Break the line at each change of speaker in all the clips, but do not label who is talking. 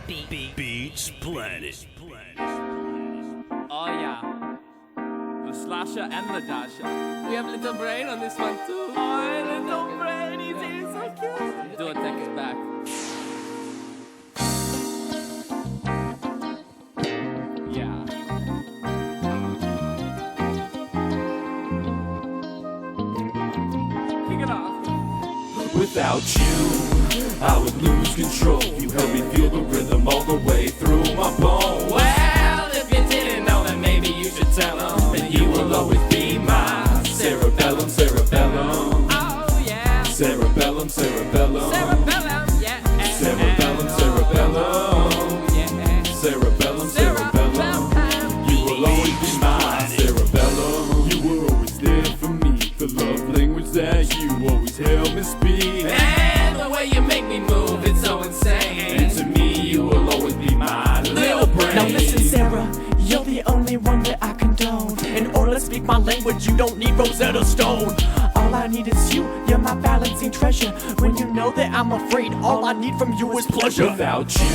Beats Planet.
Oh yeah, the Slasher and the Dasher. We have Little Brain on this one too. Oh, Little Brain, he's so cute. Do it, take us back. Yeah. Kick it off.
Without you, I would lose control. You help me feel the rhythm all the way through my bones.
Well, if you didn't know, then maybe you should tell him.
And you will always be my cerebellum, cerebellum.
Oh yeah.
Cerebellum, cerebellum.
Cerebellum, yeah.
Cerebellum, cerebellum.
Yeah.
Cerebellum, cerebellum. You will always be my cerebellum. You were always there for me. The love language that you always help me speak.
And the way you make me move, it's so insane.
And to me, you will always be my little brain.
Now listen, Sarah, you're the only one that I condone. In order to speak my language, you don't need Rosetta Stone. All I need is you're my balancing treasure. When you know that I'm afraid, all I need from you is pleasure.
Without you,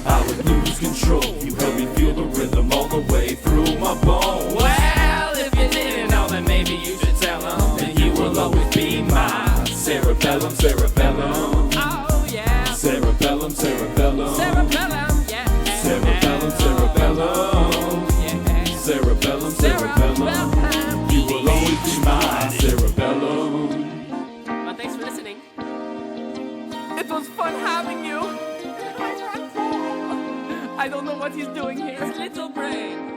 I would lose control. You help me feel the rhythm all the way through my bones.
Well, if you didn't know, then maybe you should tell him.
And you will always be my cerebellum, cerebellum.
Oh yeah.
Cerebellum, cerebellum.
Cerebellum, yeah.
Cerebellum, cerebellum.
Yeah.
Cerebellum, cerebellum. You will always be my cerebellum.
Well, thanks for listening. It was fun having you. I don't know what he's doing here. Little Brain.